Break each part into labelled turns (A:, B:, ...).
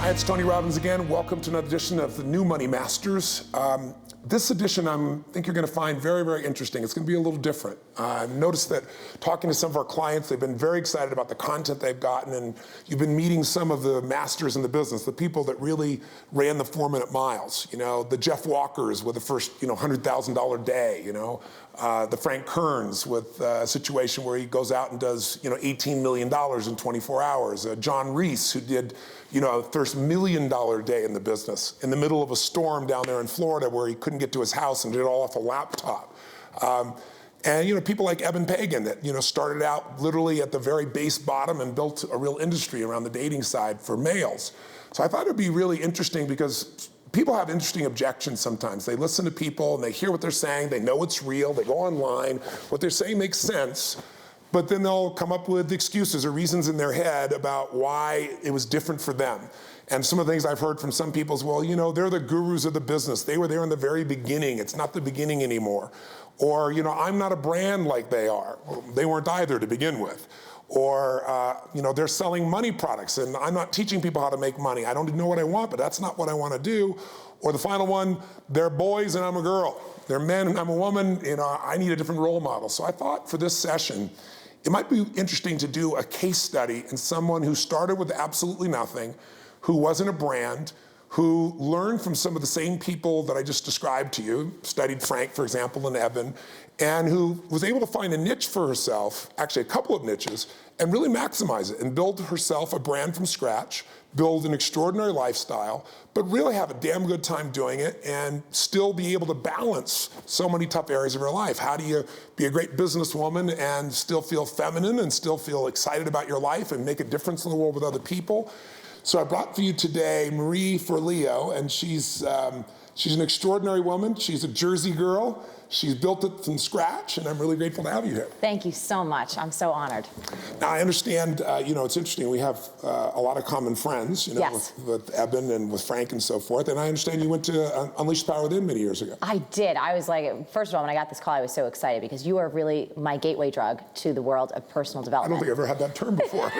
A: Hi, it's Tony Robbins again. Welcome to another edition of the New Money Masters. This edition I think you're going to find very, very interesting. It's going to be a little different. I've noticed that talking to some of our clients, they've been very excited about the content they've gotten, and you've been meeting some of the masters in the business, the people that really ran the 4-minute miles. You know, the Jeff Walkers with the first, $100,000 day. The Frank Kerns with a situation where he goes out and does, $18 million in 24 hours. John Reese, who did, first $1 million day in the business in the middle of a storm down there in Florida where he couldn't get to his house and did it all off a laptop. And people like Eben Pagan that started out literally at the very base bottom and built a real industry around the dating side for males. So I thought it'd be really interesting because people have interesting objections sometimes. They listen to people and they hear what they're saying, they know it's real, they go online, what they're saying makes sense, but then they'll come up with excuses or reasons in their head about why it was different for them. And some of the things I've heard from some people is, well, they're the gurus of the business. They were there in the very beginning. It's not the beginning anymore. Or, I'm not a brand like they are. Well, they weren't either to begin with. Or, they're selling money products and I'm not teaching people how to make money. I don't know what I want, but that's not what I want to do. Or the final one, they're boys and I'm a girl. They're men and I'm a woman. I need a different role model. So I thought for this session, it might be interesting to do a case study in someone who started with absolutely nothing, who wasn't a brand, who learned from some of the same people that I just described to you, studied Frank, for example, and Eben, and who was able to find a niche for herself, actually a couple of niches, and really maximize it and build herself a brand from scratch, build an extraordinary lifestyle, but really have a damn good time doing it and still be able to balance so many tough areas of her life. How do you be a great businesswoman and still feel feminine and still feel excited about your life and make a difference in the world with other people? So I brought for you today Marie Foleo, and she's an extraordinary woman. She's a Jersey girl. She's built it from scratch, and I'm really grateful to have you here.
B: Thank you so much. I'm so honored.
A: Now, I understand, it's interesting. We have a lot of common friends,
B: Yes.
A: with Eben and with Frank and so forth. And I understand you went to Unleash the Power Within many years ago.
B: I did. I was like, first of all, when I got this call, I was so excited because you are really my gateway drug to the world of personal
A: I
B: development.
A: don't think I've ever had that term before,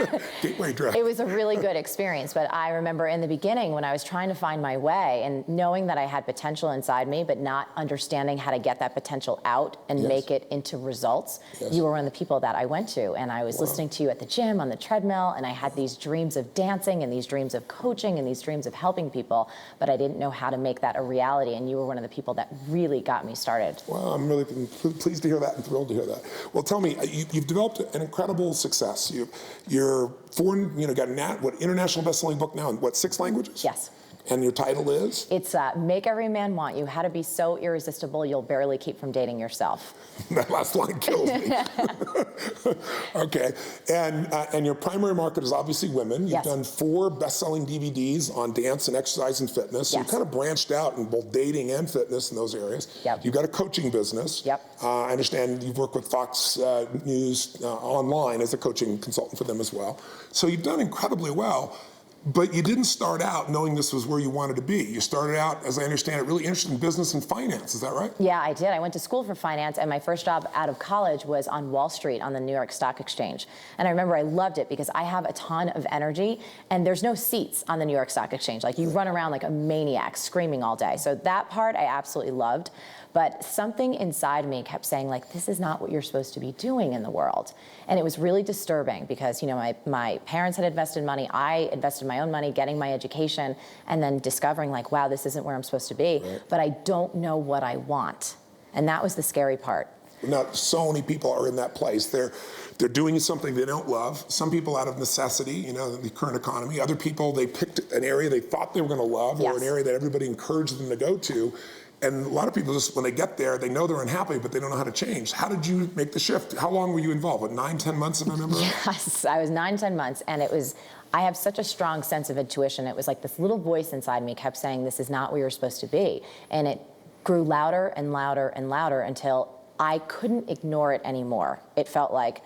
A: gateway drug.
B: It was a really good experience, but I remember in the beginning when I was trying to find my way and knowing that I had potential inside me, but not understanding how to get that potential out and
A: Yes.
B: make it into results.
A: Yes.
B: You were one of the people that I went to, and I was listening to you at the gym on the treadmill, and I had these dreams of dancing and these dreams of coaching and these dreams of helping people, but I didn't know how to make that a reality, and you were one of the people that really got me started.
A: Well, I'm really pleased to hear that and thrilled to hear that. Well, tell me, you've developed an incredible success. You're foreign, got an international best-selling book now in, 6 languages?
B: Yes.
A: And your title is?
B: It's Make Every Man Want You, How to Be So Irresistible You'll Barely Keep From Dating Yourself.
A: That last line kills me. Okay, and your primary market is obviously women. You've
B: Yes.
A: done 4 best-selling DVDs on dance and exercise and fitness. So
B: Yes.
A: you kind of branched out in both dating and fitness in those areas.
B: Yep.
A: You've got a coaching business.
B: Yep.
A: I understand you've worked with Fox News online as a coaching consultant for them as well. So you've done incredibly well. But you didn't start out knowing this was where you wanted to be. You started out, as I understand it, really interested in business and finance. Is that right?
B: Yeah, I did. I went to school for finance, and my first job out of college was on Wall Street on the New York Stock Exchange. And I remember I loved it because I have a ton of energy, and there's no seats on the New York Stock Exchange. Like, you run around like a maniac, screaming all day. So that part I absolutely loved. But something inside me kept saying, like, this is not what you're supposed to be doing in the world. And it was really disturbing because, my parents had invested money, I invested my own money, getting my education, and then discovering, like, wow, this isn't where I'm supposed to be.
A: Right.
B: But I don't know what I want. And that was the scary part.
A: Now, so many people are in that place. They're doing something they don't love. Some people out of necessity, the current economy. Other people, they picked an area they thought they were going to love,
B: Yes.
A: or an area that everybody encouraged them to go to. And a lot of people just, when they get there, they know they're unhappy, but they don't know how to change. How did you make the shift? How long were you involved? What, 9, 10 months, if I remember right?
B: Yes, I was 9, 10 months, and I have such a strong sense of intuition. It was like this little voice inside me kept saying, this is not where you're supposed to be. And it grew louder and louder and louder until I couldn't ignore it anymore. It felt like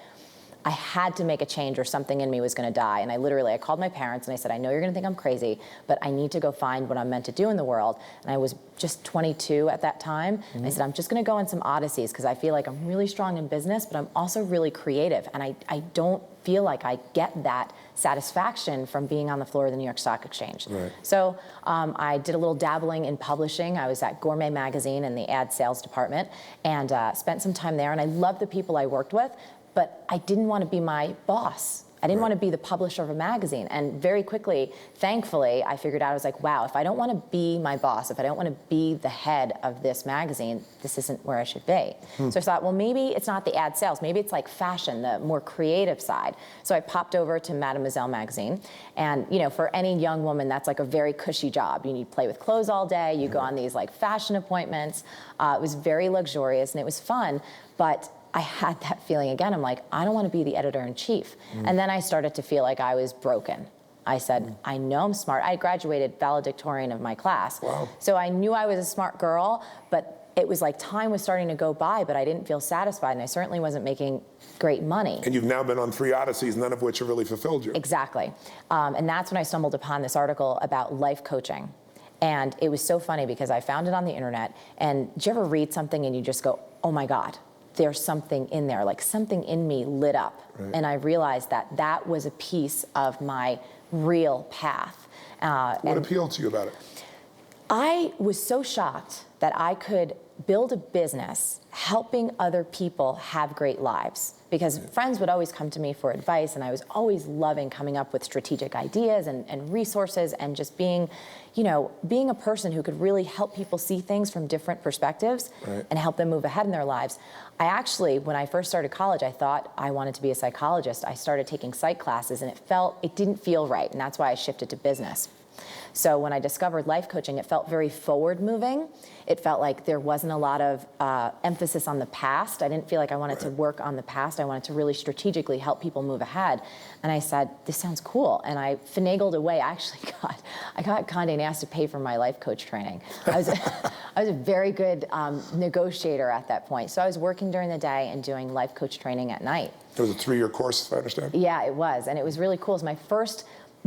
B: I had to make a change or something in me was going to die. And I called my parents and I said, I know you're going to think I'm crazy, but I need to go find what I'm meant to do in the world. And I was just 22 at that time. And I said, I'm just going to go on some odysseys because I feel like I'm really strong in business, but I'm also really creative. And I don't feel like I get that satisfaction from being on the floor of the New York Stock Exchange.
A: Right.
B: So I did a little dabbling in publishing. I was at Gourmet Magazine in the ad sales department and spent some time there. And I loved the people I worked with, but I didn't want to be my boss. I didn't want to be the publisher of a magazine. And very quickly, thankfully, I figured out, I was like, wow, if I don't want to be my boss, if I don't want to be the head of this magazine, this isn't where I should be. So I thought, well, maybe it's not the ad sales. Maybe it's like fashion, the more creative side. So I popped over to Mademoiselle magazine. And for any young woman, that's like a very cushy job. You need to play with clothes all day. You go on these like fashion appointments. It was very luxurious and it was fun. But I had that feeling again. I'm like, I don't want to be the editor-in-chief. And then I started to feel like I was broken. I said, I know I'm smart. I graduated valedictorian of my class.
A: Wow.
B: So I knew I was a smart girl, but it was like time was starting to go by, but I didn't feel satisfied, and I certainly wasn't making great money.
A: And you've now been on 3 odysseys, none of which have really fulfilled you.
B: Exactly. And that's when I stumbled upon this article about life coaching. And it was so funny because I found it on the internet, and did you ever read something and you just go, oh my God, there's something in there, like something in me lit up.
A: Right.
B: And I realized that that was a piece of my real path.
A: What appealed to you about it?
B: I was so shocked that I could build a business helping other people have great lives. Because friends would always come to me for advice, and I was always loving coming up with strategic ideas and resources and just being a person who could really help people see things from different perspectives and help them move ahead in their lives. I actually, when I first started college, I thought I wanted to be a psychologist. I started taking psych classes, and it didn't feel right, and that's why I shifted to business. So when I discovered life coaching, it felt very forward-moving. It felt like there wasn't a lot of emphasis on the past. I didn't feel like I wanted to work on the past. I wanted to really strategically help people move ahead. And I said, this sounds cool. And I finagled away. I got Condé Nast to pay for my life coach training. I was a very good negotiator at that point. So I was working during the day and doing life coach training at night.
A: It was a 3-year course, if I understand.
B: Yeah, it was. And it was really cool. It was my first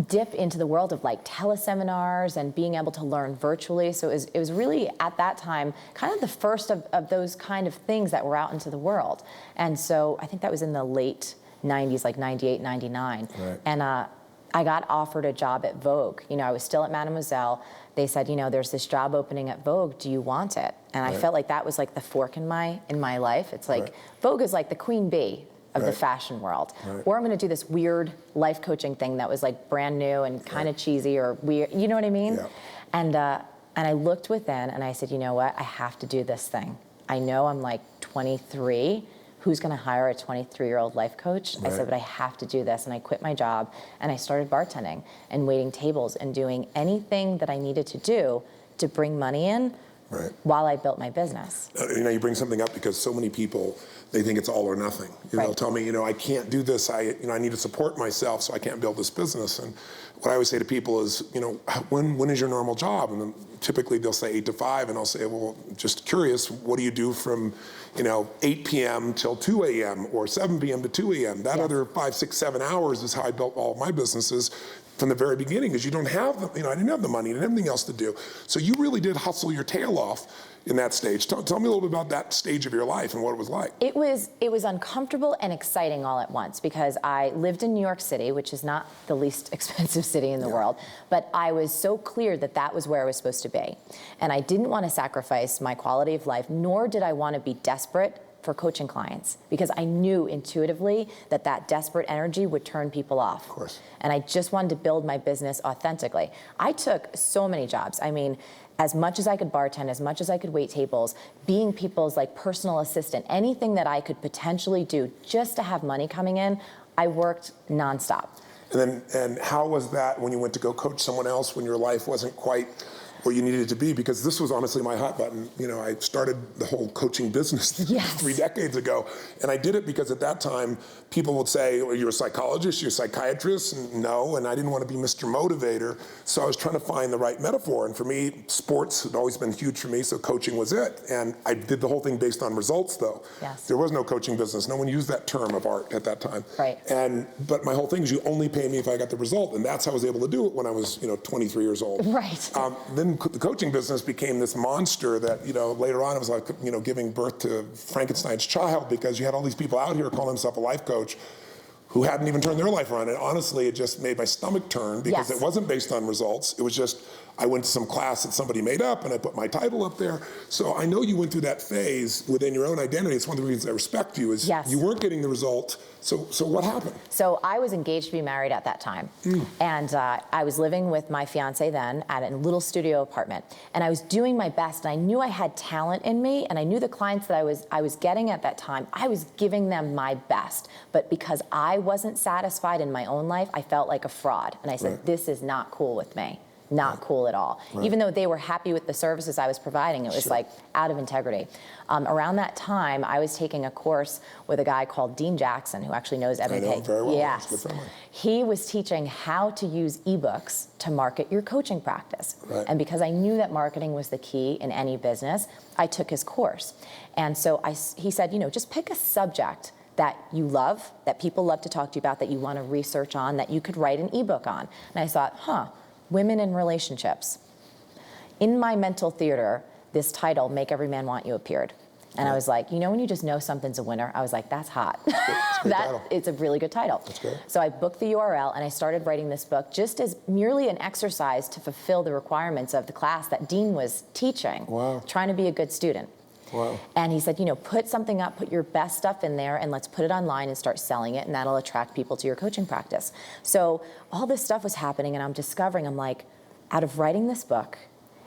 B: dip into the world of like teleseminars and being able to learn virtually. So it was really at that time kind of the first of those kind of things that were out into the world. And so I think that was in the late 90s, like 98, 99.
A: Right.
B: And I got offered a job at Vogue. I was still at Mademoiselle. They said, there's this job opening at Vogue. Do you want it? And I felt like that was like the fork in my life. It's like Vogue is like the queen bee of the fashion world. Or I'm going to do this weird life coaching thing that was like brand new and kind of cheesy or weird. You know what I mean?
A: Yeah.
B: And I looked within and I said, you know what? I have to do this thing. I know I'm like 23. Who's going to hire a 23-year-old life coach? I said, but I have to do this. And I quit my job and I started bartending and waiting tables and doing anything that I needed to do to bring money in while I built my business.
A: You bring something up because so many people, they think it's all or nothing. They'll tell me, I can't do this. I need to support myself, so I can't build this business. And what I always say to people is, when is your normal job? And then typically they'll say 8 to 5, and I'll say, well, just curious, what do you do from 8 p.m. till 2 a.m. or 7 p.m. to 2 a.m.? That other 5, 6, 7 hours is how I built all of my businesses from the very beginning, because you don't have I didn't have the money and everything else to do. So you really did hustle your tail off in that stage. Tell me a little bit about that stage of your life and what it was like.
B: It was uncomfortable and exciting all at once because I lived in New York City, which is not the least expensive city in the world, but I was so clear that that was where I was supposed to be. And I didn't want to sacrifice my quality of life, nor did I want to be desperate for coaching clients, because I knew intuitively that desperate energy would turn people off.
A: Of course.
B: And I just wanted to build my business authentically. I took so many jobs. I mean, as much as I could bartend, as much as I could wait tables, being people's like personal assistant, anything that I could potentially do just to have money coming in, I worked nonstop.
A: And how was that when you went to go coach someone else when your life wasn't quite where you needed to be, because this was honestly my hot button. You know, I started the whole coaching business
B: Yes.
A: 3 decades ago, and I did it because at that time people would say, well, you're a psychologist, you're a psychiatrist, and no, and I didn't want to be Mr. Motivator, so I was trying to find the right metaphor, and for me, sports had always been huge for me, so coaching was it, and I did the whole thing based on results, though.
B: Yes.
A: There was no coaching business. No one used that term of art at that time.
B: Right.
A: But my whole thing is you only pay me if I got the result, and that's how I was able to do it when I was, 23 years old.
B: Right.
A: Then the coaching business became this monster that, later on it was like, giving birth to Frankenstein's child, because you had all these people out here calling themselves a life coach who hadn't even turned their life around. And honestly, it just made my stomach turn, because
B: Yes.
A: it wasn't based on results. It was just, I went to some class that somebody made up and I put my title up there. So I know you went through that phase within your own identity. It's one of the reasons I respect you, is
B: Yes.
A: you weren't getting the result. So what happened?
B: So I was engaged to be married at that time. And I was living with my fiance then at a little studio apartment. And I was doing my best, and I knew I had talent in me, and I knew the clients that I was getting at that time, I was giving them my best. But because I wasn't satisfied in my own life, I felt like a fraud. And I said,
A: Right.
B: this is not cool with me. Not cool at all.
A: Right.
B: Even though they were happy with the services I was providing, it was
A: Sure.
B: like out of integrity. Around that time, I was taking a course with a guy called Dean Jackson, who actually knows Evan
A: I know
B: Page.
A: him very well.
B: Yes.
A: He's a good friend of mine.
B: He was teaching how to use ebooks to market your coaching practice.
A: Right.
B: And because I knew that marketing was the key in any business, I took his course. And so he said, just pick a subject that you love, that people love to talk to you about, that you want to research on, that you could write an ebook on. And I thought, women in relationships. In my mental theater, this title, Make Every Man Want You, appeared. And I was like, when you just know something's a winner, I was like, that's hot.
A: It's a great title.
B: It's a really good title.
A: That's great.
B: So I booked the URL and I started writing this book just as merely an exercise to fulfill the requirements of the class that Dean was teaching.
A: Wow.
B: Trying to be a good student.
A: Wow.
B: And he said, put something up, put your best stuff in there, and let's put it online and start selling it, and that'll attract people to your coaching practice. So all this stuff was happening, and I'm discovering, I'm like, out of writing this book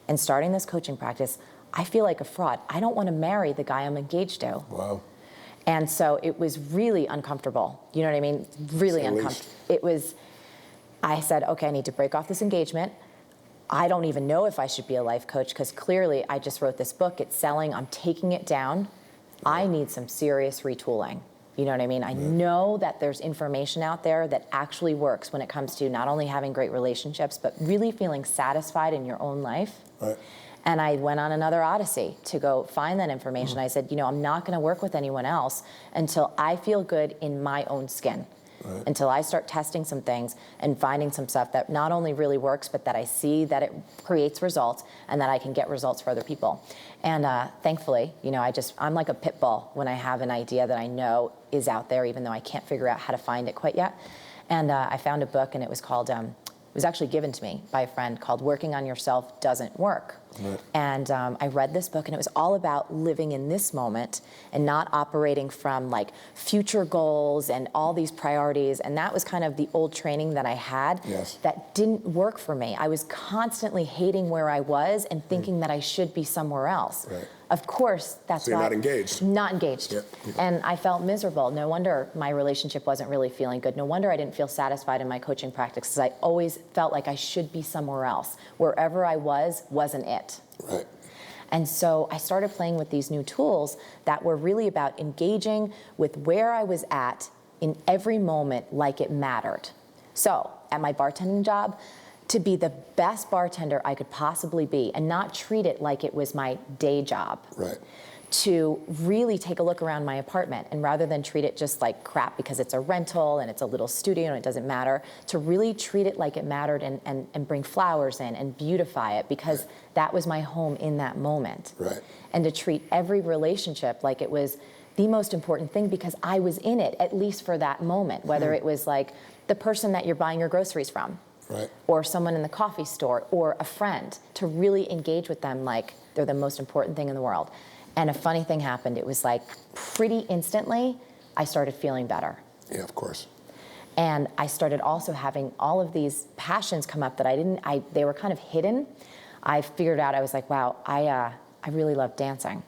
B: and starting this coaching practice, I feel like a fraud. I don't want to marry the guy I'm engaged to.
A: Wow.
B: And so it was really uncomfortable. You know what I mean? Really uncomfortable. It was, I said, okay, I need to break off this engagement. I don't even know if I should be a life coach, because clearly I just wrote this book, it's selling, I'm taking it down. I need some serious retooling. You know what I mean? I know that there's information out there that actually works when it comes to not only having great relationships, but really feeling satisfied in your own life.
A: Right.
B: And I went on another odyssey to go find that information. I said, I'm not going to work with anyone else until I feel good in my own skin. Right. Until I start testing some things and finding some stuff that not only really works, but that I see that it creates results and that I can get results for other people. And thankfully, I'm like a pit bull when I have an idea that I know is out there, even though I can't figure out how to find it quite yet. And I found a book, and it was called, it was actually given to me by a friend, called Working on Yourself Doesn't Work. Right. And I read this book, and it was all about living in this moment and not operating from like future goals and all these priorities. And that was kind of the old training that I had that didn't work for me. I was constantly hating where I was and thinking that I should be somewhere else. Right. Of course, that's
A: so you're not engaged.
B: Not engaged.
A: Yep.
B: And I felt miserable. No wonder my relationship wasn't really feeling good. No wonder I didn't feel satisfied in my coaching practice, because I always felt like I should be somewhere else. Wherever I wasn't it.
A: Right.
B: And so I started playing with these new tools that were really about engaging with where I was at in every moment like it mattered. So at my bartending job, to be the best bartender I could possibly be and not treat it like it was my day job.
A: Right.
B: To really take a look around my apartment, and rather than treat it just like crap because it's a rental and it's a little studio and it doesn't matter, to really treat it like it mattered and bring flowers in and beautify it, because that was my home in that moment.
A: Right.
B: And to treat every relationship like it was the most important thing, because I was in it, at least for that moment, whether it was like the person that you're buying your groceries from. Right. Or someone in the coffee store, or a friend, to really engage with them like they're the most important thing in the world. And a funny thing happened. It was like pretty instantly, I started feeling better.
A: Yeah, of course.
B: And I started also having all of these passions come up that they were kind of hidden. I figured out, I was like, wow, I really love dancing.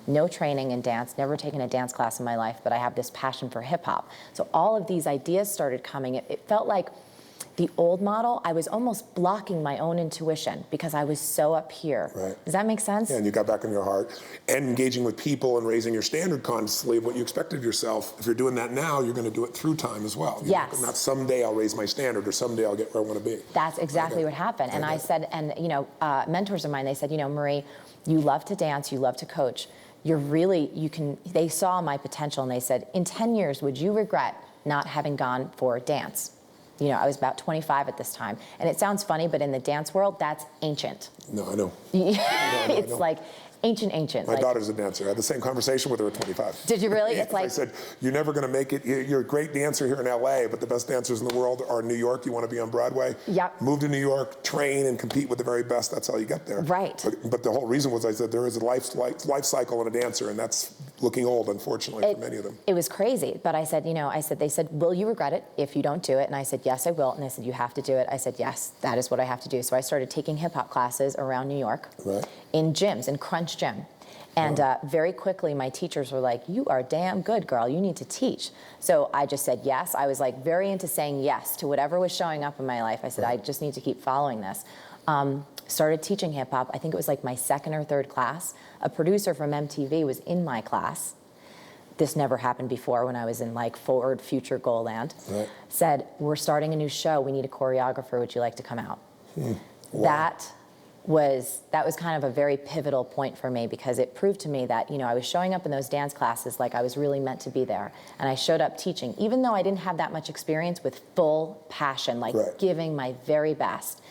B: No training in dance, never taken a dance class in my life, but I have this passion for hip hop. So all of these ideas started coming. It felt like the old model, I was almost blocking my own intuition because I was so up here.
A: Right.
B: Does that make sense?
A: Yeah, and you got back in your heart and engaging with people and raising your standard constantly of what you expected of yourself. If you're doing that now, you're going to do it through time as well.
B: Yes.
A: Not someday I'll raise my standard or someday I'll get where I want to be.
B: That's exactly what happened. And I said, and mentors of mine, they said, Marie, you love to dance, you love to coach. They saw my potential and they said, in 10 years, would you regret not having gone for dance? I was about 25 at this time. And it sounds funny, but in the dance world, that's ancient.
A: No, I know.
B: It's like ancient.
A: My daughter's a dancer. I had the same conversation with her at 25.
B: Did you really?
A: Yeah,
B: It's like,
A: I said, you're never going to make it. You're a great dancer here in LA, but the best dancers in the world are in New York. You want to be on Broadway?
B: Yep.
A: Move to New York, train, and compete with the very best. That's how you get there.
B: Right.
A: But the whole reason was I said there is a life cycle in a dancer, and that's looking old, unfortunately, for many of them.
B: It was crazy. But I said, they said, will you regret it if you don't do it? And I said, yes, I will. And they said, you have to do it. I said, yes, that is what I have to do. So I started taking hip hop classes around New York, in gyms, in Crunch Gym. And very quickly, my teachers were like, you are damn good, girl. You need to teach. So I just said yes. I was like very into saying yes to whatever was showing up in my life. I said, I just need to keep following this. Started teaching hip hop. I think it was like my second or third class. A producer from MTV was in my class. This never happened before when I was in like forward future goal land. Said, we're starting a new show. We need a choreographer. Would you like to come out? Wow. That was kind of a very pivotal point for me because it proved to me that, I was showing up in those dance classes like I was really meant to be there. And I showed up teaching, even though I didn't have that much experience, with full passion, like giving my very best.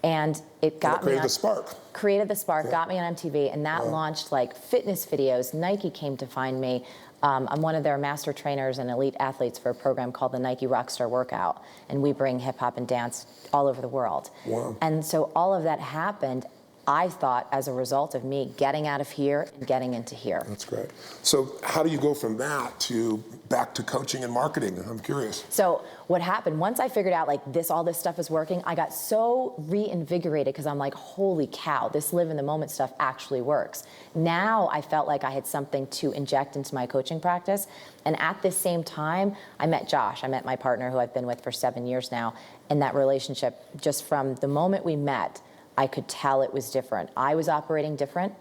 B: And it got me
A: created the spark.
B: Created the spark, got me on MTV, and that launched like fitness videos. Nike came to find me. I'm one of their master trainers and elite athletes for a program called the Nike Rockstar Workout, and we bring hip hop and dance all over the world. Wow. And so all of that happened, I thought, as a result of me getting out of here and getting into here.
A: That's great. So how do you go from that to back to coaching and marketing? I'm curious.
B: So what happened, once I figured out like all this stuff is working, I got so reinvigorated because I'm like, holy cow, this live in the moment stuff actually works. Now I felt like I had something to inject into my coaching practice. And at the same time, I met Josh. I met my partner who I've been with for 7 years now. And that relationship, just from the moment we met, I could tell it was different. I was operating different.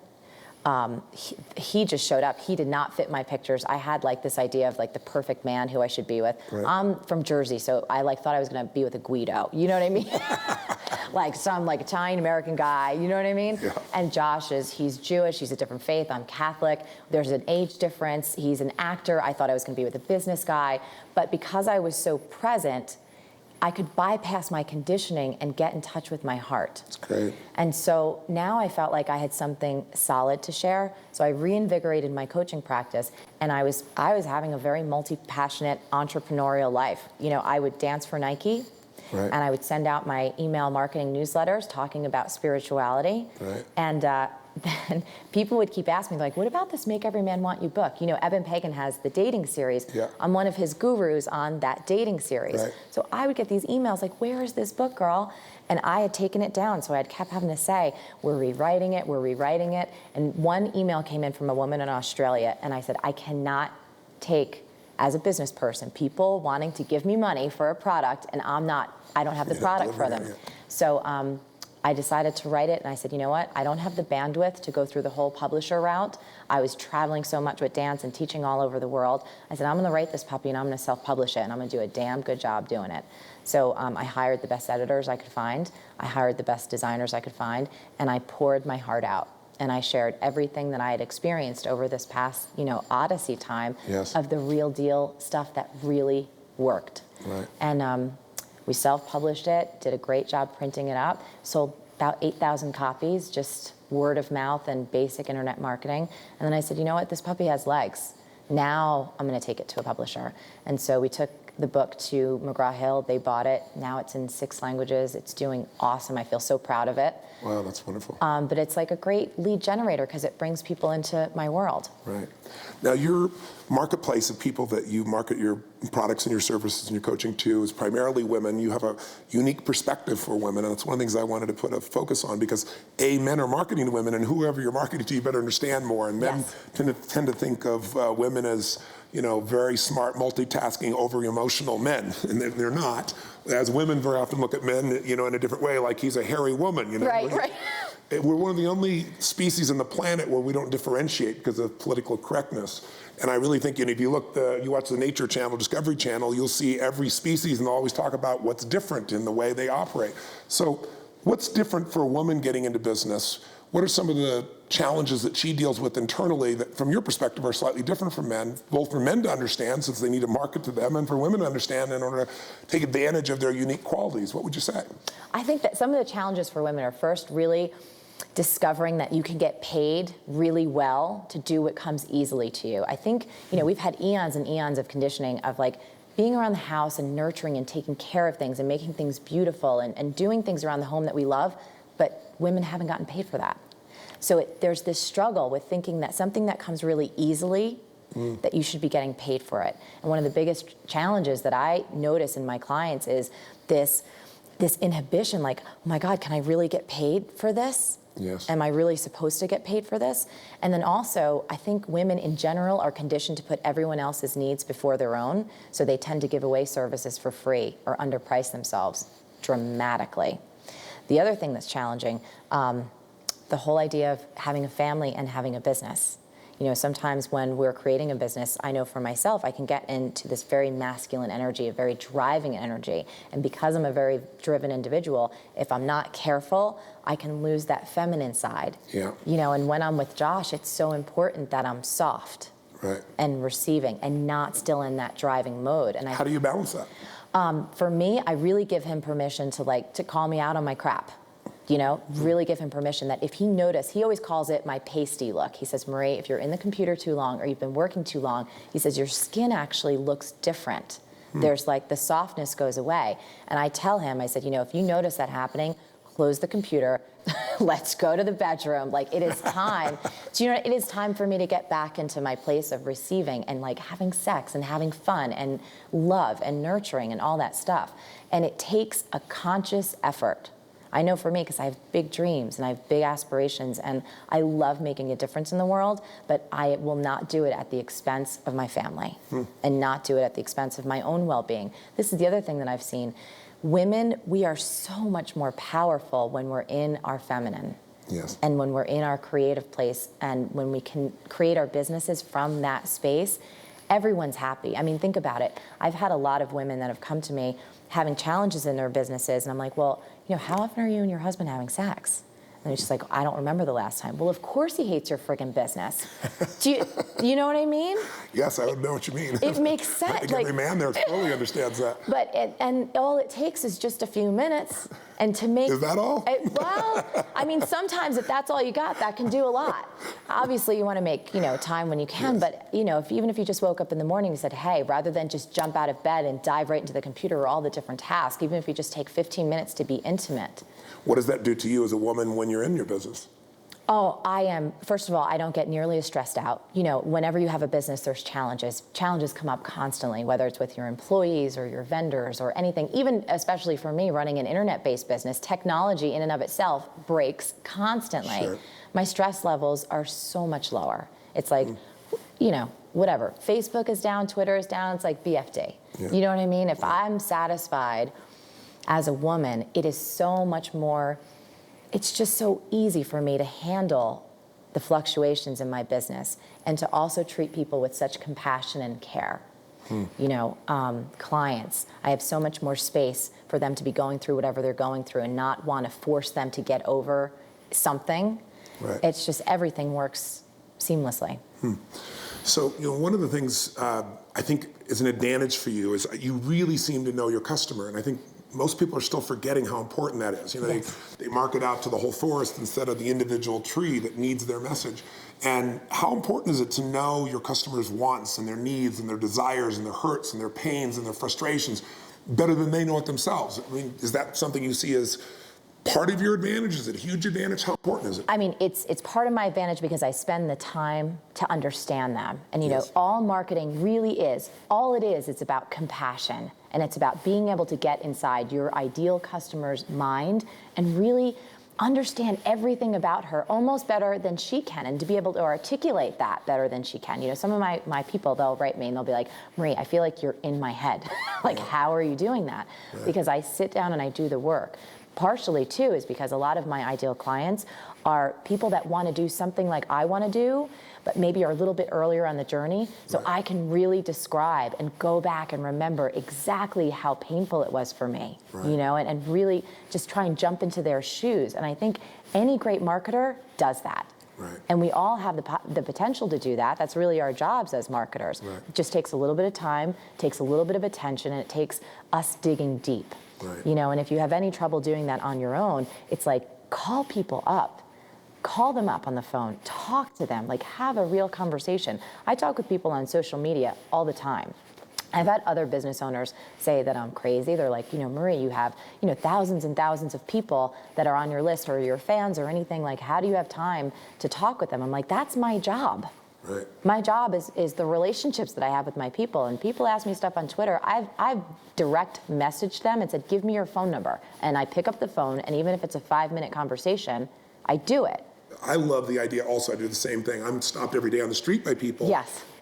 B: He just showed up. He did not fit my pictures. I had like this idea of like the perfect man who I should be with. I'm from Jersey, so I like thought I was gonna be with a Guido. You know what I mean? Like some like Italian American guy. You know what I mean? Yeah. And Josh he's Jewish. He's a different faith. I'm Catholic. There's an age difference. He's an actor. I thought I was gonna be with a business guy, but because I was so present, I could bypass my conditioning and get in touch with my heart.
A: That's great.
B: And so now I felt like I had something solid to share. So I reinvigorated my coaching practice, and I was having a very multi-passionate entrepreneurial life. I would dance for Nike, and I would send out my email marketing newsletters talking about spirituality. And then people would keep asking me, like, what about this Make Every Man Want You book? Eben Pagan has the dating series. I'm one of his gurus on that dating series. So I would get these emails like, where is this book, girl? And I had taken it down, so I kept having to say, we're rewriting it. And one email came in from a woman in Australia, and I said, I cannot take, as a business person, people wanting to give me money for a product, and I don't have the product for them. So I decided to write it, and I said, you know what? I don't have the bandwidth to go through the whole publisher route. I was traveling so much with dance and teaching all over the world. I said, I'm gonna write this puppy and I'm gonna self-publish it, and I'm gonna do a damn good job doing it. So I hired the best editors I could find. I hired the best designers I could find, and I poured my heart out. And I shared everything that I had experienced over this past, Odyssey time of the real deal stuff that really worked. And we self-published it, did a great job printing it up, sold about 8,000 copies, just word of mouth and basic internet marketing. And then I said, you know what, this puppy has legs. Now I'm gonna take it to a publisher. And so we took the book to McGraw-Hill, they bought it. Now it's in 6 languages, it's doing awesome. I feel so proud of it.
A: Wow, that's wonderful.
B: But it's like a great lead generator because it brings people into my world.
A: Now marketplace of people that you market your products and your services and your coaching to is primarily women. You have a unique perspective for women, and that's one of the things I wanted to put a focus on, because men are marketing to women, and whoever you're marketing to, you better understand more. And men tend to think of women as, very smart, multitasking, over-emotional men, and they're not. As women very often look at men, in a different way, like he's a hairy woman.
B: Right.
A: We're one of the only species on the planet where we don't differentiate because of political correctness. And I really think, if you you watch the Nature Channel, Discovery Channel, you'll see every species, and they'll always talk about what's different in the way they operate. So what's different for a woman getting into business? What are some of the challenges that she deals with internally that, from your perspective, are slightly different from men, both for men to understand, since they need to market to them, and for women to understand in order to take advantage of their unique qualities? What would you say?
B: I think that some of the challenges for women are, first, really discovering that you can get paid really well to do what comes easily to you. I think, we've had eons and eons of conditioning of being around the house and nurturing and taking care of things and making things beautiful and doing things around the home that we love, but women haven't gotten paid for that. So there's this struggle with thinking that something that comes really easily, that you should be getting paid for it. And one of the biggest challenges that I notice in my clients is this inhibition, oh my God, can I really get paid for this?
A: Yes.
B: Am I really supposed to get paid for this? And then also, I think women in general are conditioned to put everyone else's needs before their own, so they tend to give away services for free or underprice themselves dramatically. The other thing that's challenging, the whole idea of having a family and having a business. Sometimes when we're creating a business, I know for myself, I can get into this very masculine energy, a very driving energy. And because I'm a very driven individual, if I'm not careful, I can lose that feminine side.
A: Yeah.
B: And when I'm with Josh, it's so important that I'm soft and receiving and not still in that driving mode. And
A: how do you balance that?
B: For me, I really give him permission to call me out on my crap. Really give him permission that if he noticed, he always calls it my pasty look. He says, Marie, if you're in the computer too long or you've been working too long, he says, your skin actually looks different. There's the softness goes away. And I tell him, I said, if you notice that happening, close the computer, let's go to the bedroom. It is time. It is time for me to get back into my place of receiving and having sex and having fun and love and nurturing and all that stuff. And it takes a conscious effort. I know for me, because I have big dreams and I have big aspirations and I love making a difference in the world, but I will not do it at the expense of my family and not do it at the expense of my own well-being. This is the other thing that I've seen. Women, we are so much more powerful when we're in our feminine.
A: Yes.
B: And when we're in our creative place and when we can create our businesses from that space, everyone's happy. I mean, think about it. I've had a lot of women that have come to me having challenges in their businesses, and I'm like, well, how often are you and your husband having sex? And she's like, I don't remember the last time. Well, of course he hates your friggin' business. Do you know what I mean?
A: Yes, I would know what you mean.
B: It makes sense.
A: I think every man there totally understands that.
B: But and all it takes is just a few minutes, and to make.
A: Is that all?
B: Sometimes if that's all you got, that can do a lot. Obviously, you want to make time when you can. Yes. But even if you just woke up in the morning and said, hey, rather than just jump out of bed and dive right into the computer or all the different tasks, even if you just take 15 minutes to be intimate.
A: What does that do to you as a woman when you're in your business?
B: Oh, first of all, I don't get nearly as stressed out. Whenever you have a business, there's challenges. Challenges come up constantly, whether it's with your employees or your vendors or anything. Even, especially for me, running an internet-based business, technology in and of itself breaks constantly.
A: Sure.
B: My stress levels are so much lower. It's whatever. Facebook is down, Twitter is down, it's like BFD. Yeah. You know what I mean? If I'm satisfied as a woman, it is so much more, it's just so easy for me to handle the fluctuations in my business and to also treat people with such compassion and care. Clients, I have so much more space for them to be going through whatever they're going through and not want to force them to get over something. Right. It's just everything works seamlessly.
A: So, one of the things I think is an advantage for you is you really seem to know your customer, and I think most people are still forgetting how important that is. Yes. They market out to the whole forest instead of the individual tree that needs their message. And how important is it to know your customers' wants and their needs and their desires and their hurts and their pains and their frustrations better than they know it themselves? I mean, is that something you see as part of your advantage? Is it a huge advantage? How important is it?
B: I mean, it's part of my advantage because I spend the time to understand them. And you know, all marketing really is, all it is, it's about compassion. And it's about being able to get inside your ideal customer's mind and really understand everything about her almost better than she can, and to be able to articulate that better than she can. You know, some of my people, they'll write me and they'll be like, Marie, I feel like you're in my head. Like, how are you doing that? Because I sit down and I do the work. Partially too is because a lot of my ideal clients are people that want to do something like I want to do, but maybe are a little bit earlier on the journey. So I can really describe and go back and remember exactly how painful it was for me, you know, and really just try and jump into their shoes. And I think any great marketer does that. And we all have the potential to do that. That's really our jobs as marketers. It just takes a little bit of time, takes a little bit of attention, and it takes us digging deep. You know, and if you have any trouble doing that on your own, it's like, call people up. Call them up on the phone, talk to them, like have a real conversation. I talk with people on social media all the time. I've had other business owners say that I'm crazy. They're like, you know, Marie, you have, you know, thousands and thousands of people that are on your list or your fans or anything. Like, how do you have time to talk with them? I'm like, that's my job. My job is the relationships that I have with my people. And people ask me stuff on Twitter. I've direct messaged them and said, give me your phone number. And I pick up the phone, and even if it's a 5-minute conversation, I do it.
A: I love the idea also. I do the same thing. I'm stopped every day on the street by people.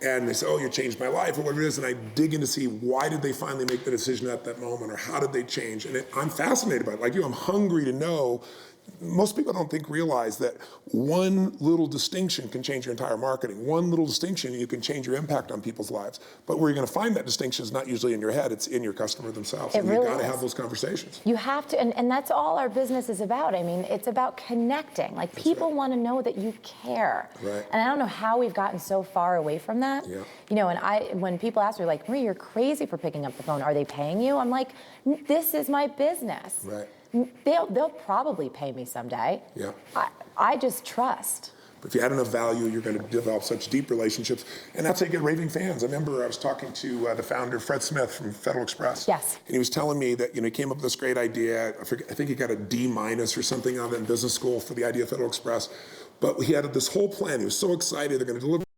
A: And they say, oh, you changed my life, or whatever it is. And I dig in to see, why did they finally make the decision at that moment, or how did they change? And I'm fascinated by it. Like you, I'm hungry to know. Most people don't realize that one little distinction can change your entire marketing. One little distinction, you can change your impact on people's lives. But where you're going to find that distinction is not usually in your head, it's in your customer themselves. And
B: really
A: you've got to have those conversations.
B: You have to, and that's all our business is about. I mean, it's about connecting. Like, people want to know that you care. And I don't know how we've gotten so far away from that. You know, and when people ask me, like, Marie, you're crazy for picking up the phone. Are they paying you? I'm like, this is my business. They'll probably pay me someday. I just trust.
A: But if you add enough value, you're going to develop such deep relationships. And that's how you get raving fans. I remember I was talking to the founder, Fred Smith from Federal Express. And he was telling me that, you know, he came up with this great idea. I think he got a D- or something out of it in business school for the idea of Federal Express. But he had this whole plan. He was so excited. They're going to deliver